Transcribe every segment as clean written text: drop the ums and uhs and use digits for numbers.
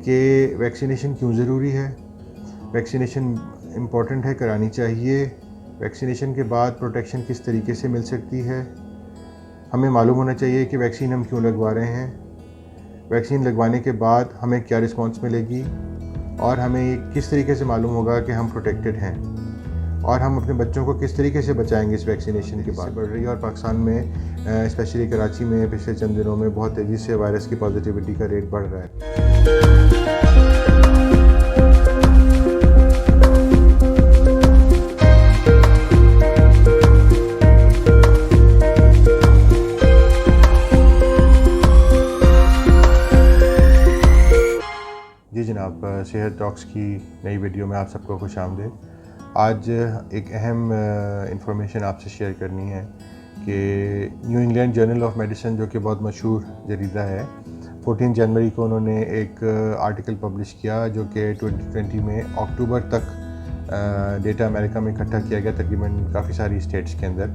کہ ویکسینیشن کیوں ضروری ہے. ویکسینیشن امپورٹنٹ ہے، کرانی چاہیے. ویکسینیشن کے بعد پروٹیکشن کس طریقے سے مل سکتی ہے. ہمیں معلوم ہونا چاہیے کہ ویکسین ہم کیوں لگوا رہے ہیں. ویکسین لگوانے کے بعد ہمیں کیا رسپانس ملے گی، اور ہمیں یہ کس طریقے سے معلوم ہوگا کہ ہم پروٹیکٹڈ ہیں، اور ہم اپنے بچوں کو کس طریقے سے بچائیں گے اس ویکسینیشن کے بعد. بڑھ رہی ہے، اور پاکستان میں اسپیشلی کراچی میں پچھلے چند دنوں میں بہت تیزی سے وائرس کی پازیٹیوٹی کا ریٹ بڑھ رہا ہے. جی جناب، صحت ٹاکس کی نئی ویڈیو میں آپ سب کو خوش آمدید. آج ایک اہم انفارمیشن آپ سے شیئر کرنی ہے کہ New England journal of medicine, جو کہ بہت مشہور جریدہ ہے، 14 جنوری کو انہوں نے ایک آرٹیکل پبلش کیا جو کہ 2020 میں اکتوبر تک ڈیٹا امریکہ میں اکٹھا کیا گیا، تقریباً کافی ساری اسٹیٹس کے اندر،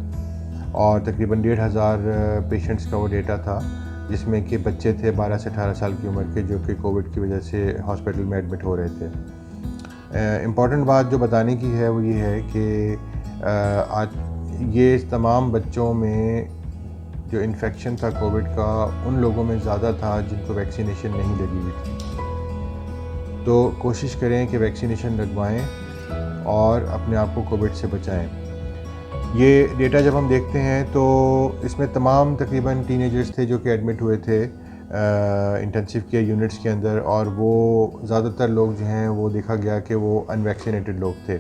اور تقریباً 1,500 پیشنٹس کا وہ ڈیٹا تھا، جس میں کہ بچے تھے 12 سے 18 سال کی عمر کے، جو کہ کووڈ کی وجہ سے ہاسپٹل میں ایڈمٹ ہو رہے تھے. امپورٹنٹ بات جو بتانے کی ہے وہ یہ ہے کہ آج یہ تمام بچوں میں جو انفیکشن تھا کووڈ کا، ان لوگوں میں زیادہ تھا جن کو ویکسینیشن نہیں لگی ہوئی تھی. تو کوشش کریں کہ ویکسینیشن لگوائیں اور اپنے آپ کو کووڈ سے بچائیں. یہ ڈیٹا جب ہم دیکھتے ہیں تو اس میں تمام تقریباً ٹین ایجرز تھے جو کہ ایڈمٹ ہوئے تھے انٹینسیو کیئر یونٹس کے اندر، اور وہ زیادہ تر لوگ جو ہیں وہ دیکھا گیا کہ وہ ان ویکسینیٹڈ لوگ تھے.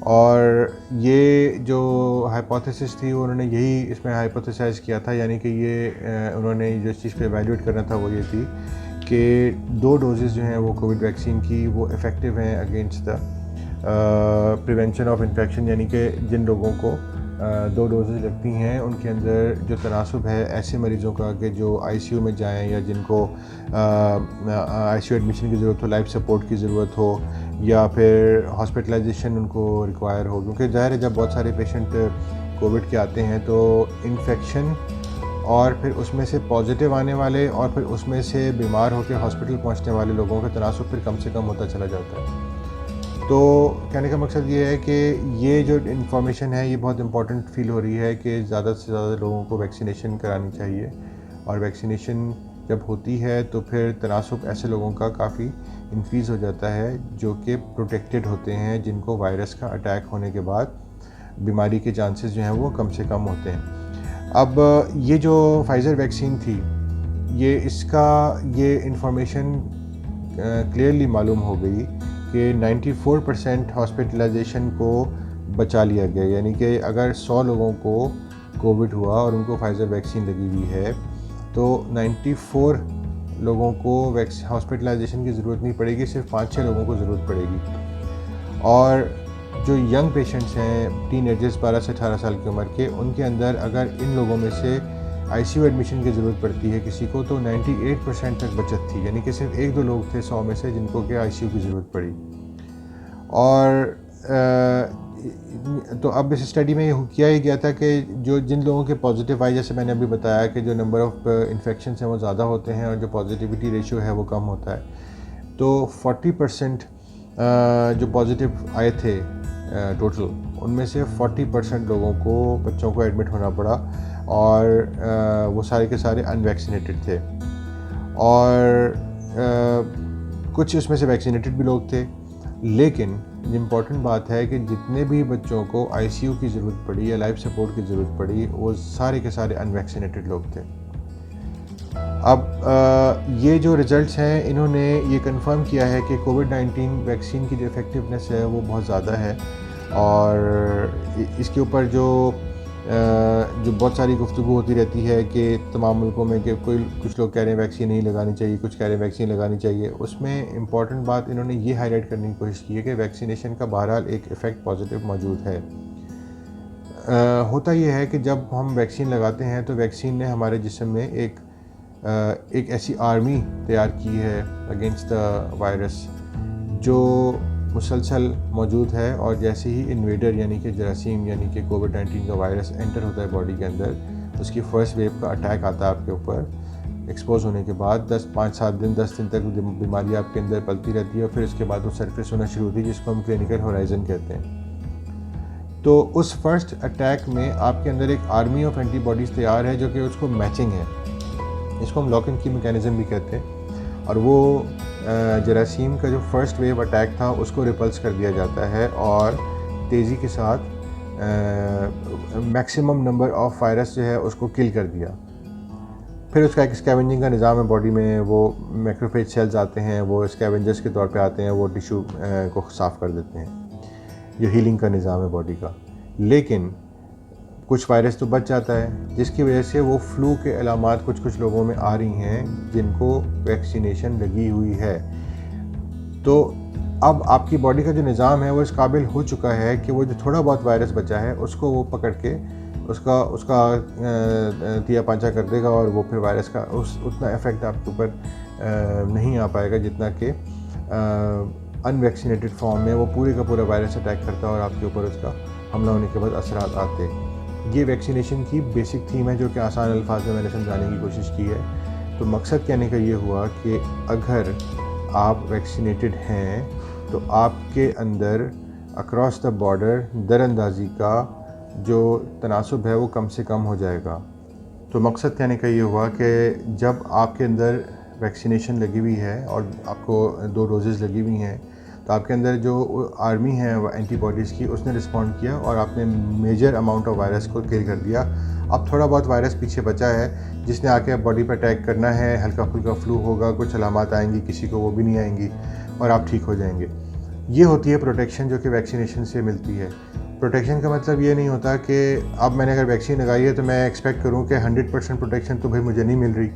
اور یہ جو ہائپوتھیسس تھی انہوں نے یہی اس میں ہائپوتھیسائز کیا تھا، یعنی کہ یہ انہوں نے جو چیز پہ ایویلیویٹ کرنا تھا وہ یہ تھی کہ 2 ڈوزز جو ہیں وہ کووڈ ویکسین کی وہ افیکٹو ہیں against the prevention of infection, یعنی کہ جن لوگوں کو 2 ڈوزز لگتی ہیں ان کے اندر جو تناسب ہے ایسے مریضوں کا کہ جو آئی سی یو میں جائیں یا جن کو آئی سی یو ایڈمیشن کی ضرورت ہو، لائف سپورٹ کی ضرورت ہو، یا پھر ہاسپٹلائزیشن ان کو ریکوائر ہو. کیونکہ ظاہر ہے جب بہت سارے پیشنٹ کووڈ کے آتے ہیں تو انفیکشن اور پھر اس میں سے پازیٹیو آنے والے اور پھر اس میں سے بیمار ہو کے ہاسپٹل پہنچنے والے لوگوں کا تناسب پھر کم سے کم ہوتا چلا جاتا ہے. تو کہنے کا مقصد یہ ہے کہ یہ جو انفارمیشن ہے یہ بہت امپورٹنٹ فیل ہو رہی ہے کہ زیادہ سے زیادہ لوگوں کو ویکسینیشن کرانی چاہیے، اور ویکسینیشن جب ہوتی ہے تو پھر تناسب ایسے لوگوں کا کافی انکریز ہو جاتا ہے جو کہ پروٹیکٹڈ ہوتے ہیں، جن کو وائرس کا اٹیک ہونے کے بعد بیماری کے چانسز جو ہیں وہ کم سے کم ہوتے ہیں. اب یہ جو فائزر ویکسین تھی، یہ انفارمیشن کلیئرلی معلوم ہو گئی کہ 94% ہاسپٹلائزیشن کو بچا لیا گیا. یعنی کہ اگر 100 لوگوں کو کووڈ ہوا اور ان کو فائزر ویکسین لگی ہوئی ہے تو 94 لوگوں کو ہاسپٹلائزیشن کی ضرورت نہیں پڑے گی، صرف 5-6 لوگوں کو ضرورت پڑے گی. اور جو ینگ پیشنٹس ہیں، ٹین ایجرز 12 سے 18 سال کی عمر کے، ان کے اندر اگر ان لوگوں میں سے آئی سی یو ایڈمیشن کی ضرورت پڑتی ہے کسی کو تو 98% تک بچت تھی. یعنی کہ صرف 1-2 لوگ تھے 100 میں سے جن کو کہ آئی سی یو کی ضرورت پڑی. اور تو اب اس اسٹڈی میں یہ کیا ہی گیا تھا کہ جن لوگوں کے پازیٹیو آئے، جیسے میں نے ابھی بتایا کہ جو نمبر آف انفیکشنس ہیں وہ زیادہ ہوتے ہیں اور جو پازیٹیوٹی ریشیو ہے وہ کم ہوتا ہے. تو 40% جو پازیٹیو آئے تھے ٹوٹل، ان میں سے 40% لوگوں کو، بچوں کو ایڈمٹ ہونا پڑا، اور وہ سارے کے سارے ان ویکسینیٹڈ تھے. اور کچھ اس میں سے ویکسینیٹڈ بھی لوگ تھے. لیکن امپورٹنٹ بات ہے کہ جتنے بھی بچوں کو آئی سی یو کی ضرورت پڑی یا لائف سپورٹ کی ضرورت پڑی وہ سارے کے سارے ان ویکسینیٹڈ لوگ تھے. اب یہ جو ریزلٹس ہیں انہوں نے یہ کنفرم کیا ہے کہ کووڈ-19 ویکسین کی جو افیکٹونیس ہے وہ بہت زیادہ ہے. اور اس کے اوپر جو بہت ساری گفتگو ہوتی رہتی ہے کہ تمام ملکوں میں کہ کچھ لوگ کہہ رہے ہیں ویکسین نہیں لگانی چاہیے، کچھ کہہ رہے ہیں ویکسین لگانی چاہیے. اس میں امپورٹنٹ بات انہوں نے یہ ہائی لائٹ کرنے کی کوشش کی ہے کہ ویکسینیشن کا بہرحال ایک ایفیکٹ پازیٹیو موجود ہے. ہوتا یہ ہے کہ جب ہم ویکسین لگاتے ہیں تو ویکسین نے ہمارے جسم میں ایک ایسی آرمی تیار کی ہے اگینسٹ دا وائرس جو مسلسل موجود ہے، اور جیسے ہی انویڈر یعنی کہ جراثیم یعنی کہ کووڈ-19 کا وائرس انٹر ہوتا ہے باڈی کے اندر، اس کی فرسٹ ویو کا اٹیک آتا ہے آپ کے اوپر، ایکسپوز ہونے کے بعد 5-7 دن 10 دن تک بیماری آپ کے اندر پلتی رہتی ہے اور پھر اس کے بعد وہ سرفیس ہونا شروع ہوتی ہے، جس کو ہم کلینکل ہورائزن کہتے ہیں۔ تو اس فرسٹ اٹیک میں آپ کے اندر ایک آرمی آف اینٹی باڈیز تیار ہے جو کہ اس کو میچنگ ہے، اس کو ہم لاک اینڈ کی میکینزم بھی کہتے ہیں، اور وہ جراثیم کا جو فرسٹ ویو اٹیک تھا اس کو ریپلس کر دیا جاتا ہے اور تیزی کے ساتھ میکسیمم نمبر آف وائرس جو ہے اس کو کل کر دیا۔ پھر اس کا ایک اسکیونجنگ کا نظام ہے باڈی میں، وہ میکروفیج سیلز آتے ہیں، وہ اسکیونجرز کے طور پہ آتے ہیں، وہ ٹیشو کو صاف کر دیتے ہیں۔ یہ ہیلنگ کا نظام ہے باڈی کا۔ لیکن کچھ وائرس تو بچ جاتا ہے، جس کی وجہ سے وہ فلو کے علامات کچھ لوگوں میں آ رہی ہیں جن کو ویکسینیشن لگی ہوئی ہے۔ تو اب آپ کی باڈی کا جو نظام ہے وہ اس قابل ہو چکا ہے کہ وہ جو تھوڑا بہت وائرس بچا ہے اس کو وہ پکڑ کے اس کا تیا پانچا کر دے گا، اور وہ پھر وائرس کا اتنا افیکٹ آپ کے اوپر نہیں آ پائے گا جتنا کہ ان ویکسینیٹڈ فارم میں وہ پورے کا پورا وائرس اٹیک کرتا ہے اور آپ کے اوپر اس کا حملہ ہونے کے بعد اثرات آتے۔ یہ ویکسینیشن کی بیسک تھیم ہے جو کہ آسان الفاظ میں نے سمجھانے کی کوشش کی ہے۔ تو مقصد کہنے کا یہ ہوا کہ اگر آپ ویکسینیٹڈ ہیں تو آپ کے اندر اکراس دا بارڈر در اندازی کا جو تناسب ہے وہ کم سے کم ہو جائے گا۔ تو مقصد کہنے کا یہ ہوا کہ جب آپ کے اندر ویکسینیشن لگی ہوئی ہے اور آپ کو 2 ڈوزز لگی ہوئی ہیں تو آپ کے اندر جو آرمی ہے اینٹی باڈیز کی اس نے رسپونڈ کیا اور آپ نے میجر اماؤنٹ آف وائرس کو کل کر دیا۔ اب تھوڑا بہت وائرس پیچھے بچا ہے جس نے آ کے باڈی پہ اٹیک کرنا ہے، ہلکا پھلکا فلو ہوگا، کچھ علامات آئیں گی، کسی کو وہ بھی نہیں آئیں گی اور آپ ٹھیک ہو جائیں گے۔ یہ ہوتی ہے پروٹیکشن جو کہ ویکسینیشن سے ملتی ہے۔ پروٹیکشن کا مطلب یہ نہیں ہوتا کہ اب میں نے اگر ویکسین لگائی ہے تو میں ایکسپیکٹ کروں کہ 100% پروٹیکشن تو بھائی مجھے نہیں مل رہی،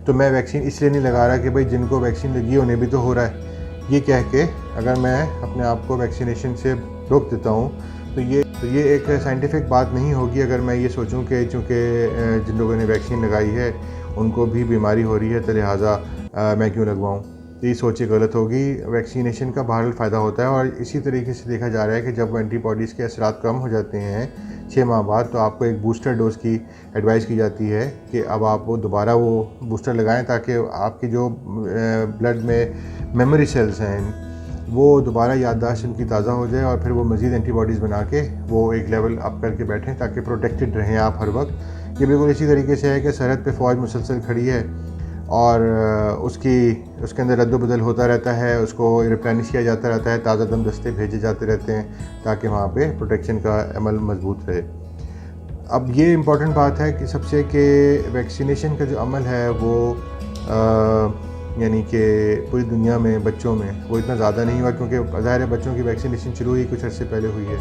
تو میں ویکسین اس لیے نہیں لگا رہا کہ بھائی جن کو ویکسین لگی ہے انہیں بھی تو ہو رہا ہے۔ یہ کہہ کے اگر میں اپنے آپ کو ویکسینیشن سے روک دیتا ہوں تو یہ ایک سائنٹیفک بات نہیں ہوگی اگر میں یہ سوچوں کہ چونکہ جن لوگوں نے ویکسین لگائی ہے ان کو بھی بیماری ہو رہی ہے تو لہٰذا میں کیوں لگواؤں۔ یہ سوچ غلط ہوگی۔ ویکسینیشن کا بہرحال فائدہ ہوتا ہے، اور اسی طریقے سے دیکھا جا رہا ہے کہ جب اینٹی باڈیز کے اثرات کم ہو جاتے ہیں 6 ماہ بعد تو آپ کو ایک بوسٹر ڈوز کی ایڈوائز کی جاتی ہے کہ اب آپ وہ دوبارہ وہ بوسٹر لگائیں تاکہ آپ کی جو بلڈ میں میموری سیلز ہیں وہ دوبارہ یادداشت ان کی تازہ ہو جائے اور پھر وہ مزید اینٹی باڈیز بنا کے وہ ایک لیول اپ کر کے بیٹھیں تاکہ پروٹیکٹڈ رہیں آپ ہر وقت۔ یہ بالکل اسی طریقے سے ہے کہ سرحد پہ فوج مسلسل کھڑی ہے اور اس کے اندر رد و بدل ہوتا رہتا ہے، اس کو ریپلینش کیا جاتا رہتا ہے، تازہ دم دستے بھیجے جاتے رہتے ہیں تاکہ وہاں پہ پروٹیکشن کا عمل مضبوط رہے۔ اب یہ امپورٹنٹ بات ہے کہ سب سے کہ ویکسینیشن کا جو عمل ہے وہ یعنی کہ پوری دنیا میں بچوں میں وہ اتنا زیادہ نہیں ہوا، کیونکہ ظاہر ہے بچوں کی ویکسینیشن شروع ہوئی کچھ عرصے پہلے ہوئی ہے،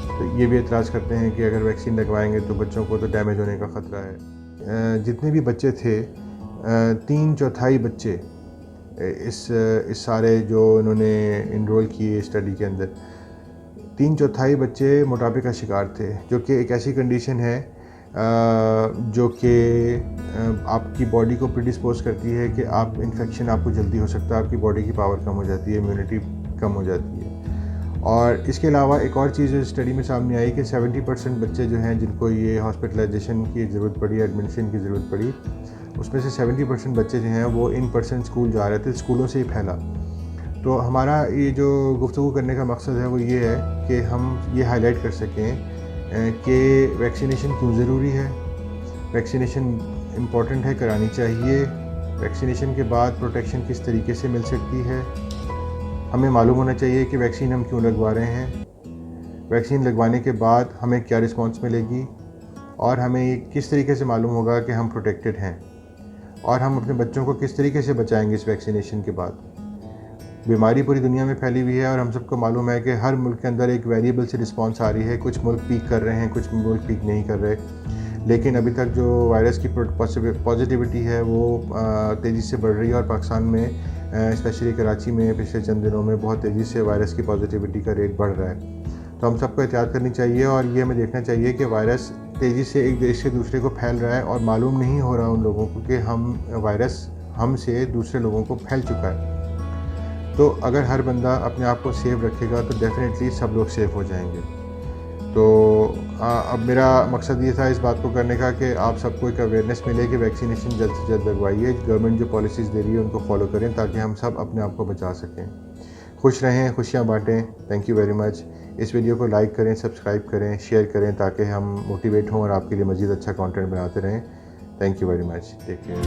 تو یہ بھی اعتراض کرتے ہیں کہ اگر ویکسین لگوائیں گے تو بچوں کو تو ڈیمیج ہونے کا خطرہ ہے۔ جتنے بھی بچے تھے 3/4 بچے اس سارے جو انہوں نے انرول کیے اسٹڈی کے اندر 3/4 بچے موٹاپے کا شکار تھے، جو کہ ایک ایسی کنڈیشن ہے جو کہ آپ کی باڈی کو پریڈسپوز کرتی ہے کہ انفیکشن آپ کو جلدی ہو سکتا ہے، آپ کی باڈی کی پاور کم ہو جاتی ہے، امیونٹی کم ہو جاتی ہے۔ اور اس کے علاوہ ایک اور چیز اسٹڈی میں سامنے آئی کہ 70% بچے جو ہیں جن کو یہ ہاسپٹلائزیشن کی ضرورت پڑی، ایڈمیشن کی ضرورت پڑی، اس میں سے 70% بچے جو ہیں وہ ان پرسن اسکول جا رہے تھے، اسکولوں سے ہی پھیلا۔ تو ہمارا یہ جو گفتگو کرنے کا مقصد ہے وہ یہ ہے کہ ہم یہ ہائی لائٹ کر سکیں کہ ویکسینیشن کیوں ضروری ہے، ویکسینیشن امپورٹنٹ ہے، کرانی چاہیے، ویکسینیشن کے بعد پروٹیکشن کس طریقے سے مل سکتی ہے، ہمیں معلوم ہونا چاہیے کہ ویکسین ہم کیوں لگوا رہے ہیں، ویکسین لگوانے کے بعد ہمیں کیا رسپانس ملے گی، اور ہمیں یہ کس طریقے سے معلوم ہوگا کہ ہم پروٹیکٹڈ ہیں، اور ہم اپنے بچوں کو کس طریقے سے بچائیں گے اس ویکسینیشن کے بعد۔ بیماری پوری دنیا میں پھیلی ہوئی ہے اور ہم سب کو معلوم ہے کہ ہر ملک کے اندر ایک ویریبل سے رسپانس آ رہی ہے، کچھ ملک پیک کر رہے ہیں، کچھ ملک پیک نہیں کر رہے، لیکن ابھی تک جو وائرس کی پازیٹیوٹی ہے وہ تیزی سے بڑھ رہی ہے، اور پاکستان میں اسپیشلی کراچی میں پچھلے چند دنوں میں بہت تیزی سے وائرس کی پازیٹیوٹی کا ریٹ بڑھ رہا ہے۔ تو ہم سب کو احتیاط کرنی چاہیے، اور یہ ہمیں دیکھنا چاہیے کہ وائرس تیزی سے ایک دیش سے دوسرے کو پھیل رہا ہے اور معلوم نہیں ہو رہا ان لوگوں کو کہ وائرس ہم سے دوسرے لوگوں کو پھیل چکا ہے۔ تو اگر ہر بندہ اپنے آپ کو سیف رکھے گا تو ڈیفینیٹلی سب لوگ سیف ہو جائیں گے۔ تو اب میرا مقصد یہ تھا اس بات کو کرنے کا کہ آپ سب کو ایک اویئرنیس ملے کہ ویکسینیشن جلد سے جلد لگوائیے. گورنمنٹ جو پالیسیز دے رہی ہے ان کو فالو کریں تاکہ ہم سب اپنے آپ کو بچا سکیں. خوش رہیں, خوشیاں بانٹیں. Thank you very much. اس ویڈیو کو لائک کریں, سبسکرائب کریں, شیئر کریں تاکہ ہم موٹیویٹ ہوں اور آپ کے لیے مزید اچھا کانٹینٹ بناتے رہیں. Thank you very much. Take care.